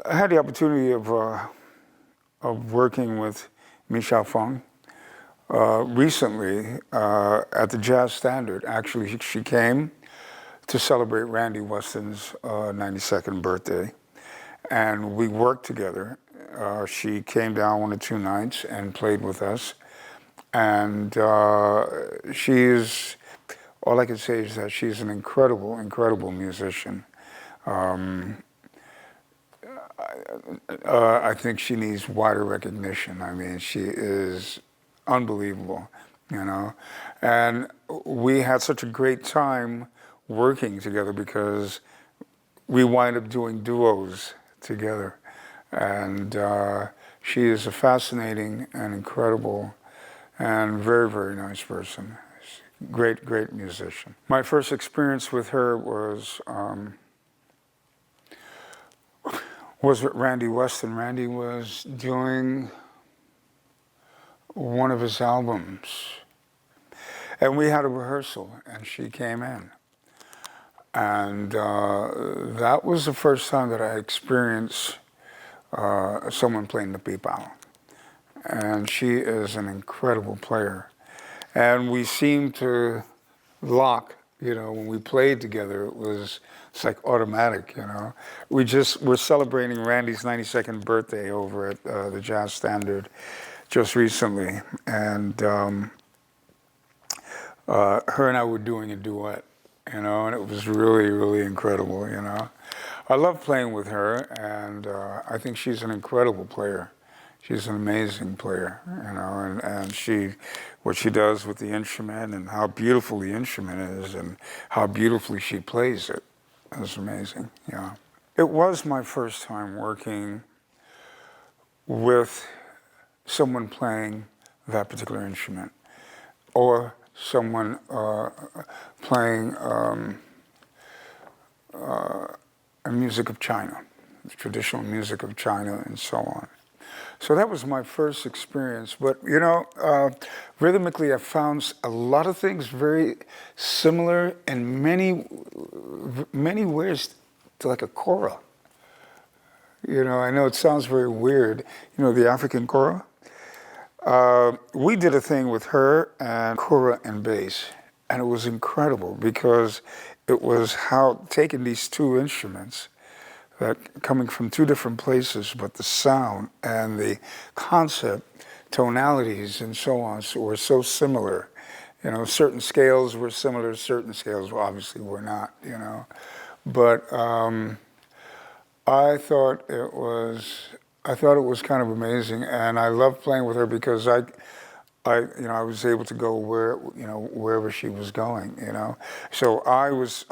I had the opportunity of working with Min Xiao Fen recently at the Jazz Standard. Actually, she came to celebrate Randy Weston's 92nd birthday, and we worked together. She came down one or two nights and played with us, and she is, all I can say is that she's an incredible, incredible musician. I think she needs wider recognition. I mean, she is unbelievable, you know. And we had such a great time working together because we wind up doing duos together. And she is a fascinating and incredible and very, very nice person. Great, great musician. My first experience with her was with Randy Weston. Randy was doing one of his albums, and we had a rehearsal, and she came in. And that was the first time that I experienced someone playing the pipa. And she is an incredible player. And we seemed to lock, you know, when we played together, it's like automatic, you know. We're celebrating Randy's 92nd birthday over at the Jazz Standard just recently. And her and I were doing a duet, you know, and it was really, really incredible, you know. I love playing with her, and I think she's an incredible player. She's an amazing player, you know, and what she does with the instrument and how beautiful the instrument is and how beautifully she plays it is amazing, yeah. It was my first time working with someone playing that particular instrument or someone playing a music of China, the traditional music of China and so on. So that was my first experience. But, you know, rhythmically I found a lot of things very similar in many ways to like a kora. You know, I know it sounds very weird, you know, the African kora. We did a thing with her and kora and bass, and it was incredible because it was how taking these two instruments that coming from two different places, but the sound and the concept, tonalities and so on were so similar. You know, certain scales were similar, certain scales obviously were not, you know. But I thought it was kind of amazing, and I loved playing with her because I was able to go wherever she was going, you know. So I was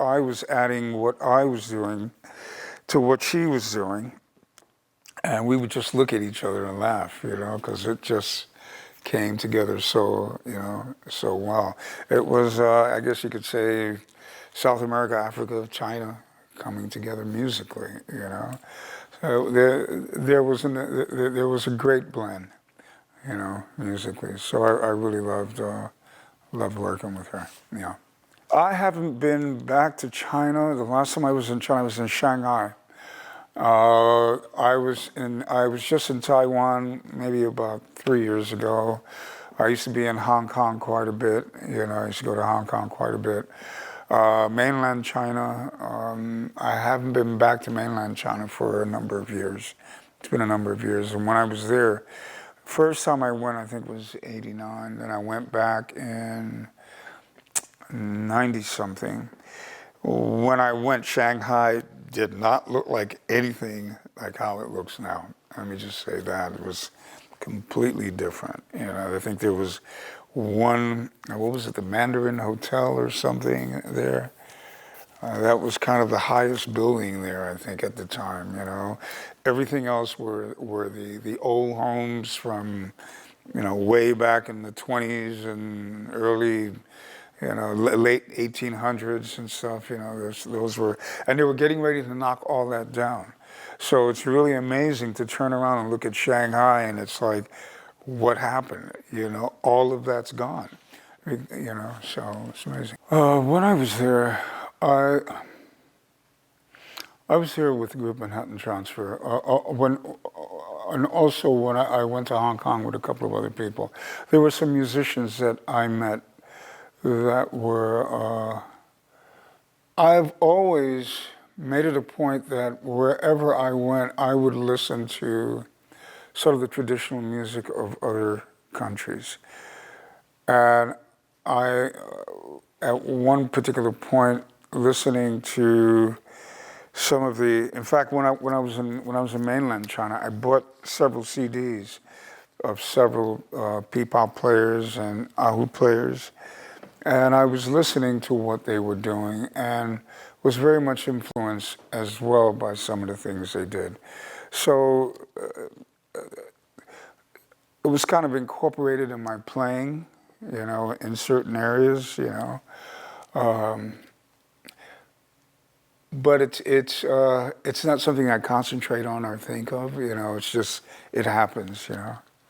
adding what I was doing to what she was doing, and we would just look at each other and laugh, you know, because it just came together so, you know, so well. It was, I guess you could say, South America, Africa, China coming together musically, you know. So there was a great blend, you know, musically. So I really loved working with her, yeah. I haven't been back to China. The last time I was in China, I was in Shanghai. I was just in Taiwan maybe about 3 years ago. I used to be in Hong Kong quite a bit. You know, I used to go to Hong Kong quite a bit. Mainland China, I haven't been back to mainland China for a number of years. It's been a number of years. And when I was there, first time I went, I think was '89. Then I went back in 90-something. When I went, Shanghai did not look like anything like how it looks now. Let me just say that. It was completely different. You know, I think there was one, what was it, the Mandarin Hotel or something there? That was kind of the highest building there, I think, at the time, you know. Everything else were the old homes from, you know, way back in the 20s and early, you know, late 1800s and stuff, you know, those were, and they were getting ready to knock all that down. So it's really amazing to turn around and look at Shanghai and it's like, what happened? You know, all of that's gone, you know, so it's amazing. When I was there, I was here with the group Manhattan Transfer. And also when I went to Hong Kong with a couple of other people, there were some musicians that I met that were, I've always made it a point that wherever I went, I would listen to sort of the traditional music of other countries. And I, at one particular point, listening to some of in fact, when I was in mainland China, I bought several CDs of several Pipa players and oud players, and I was listening to what they were doing and was very much influenced as well by some of the things they did. So it was kind of incorporated in my playing, in certain areas, But it's not something I concentrate on or think of, It's just, it happens,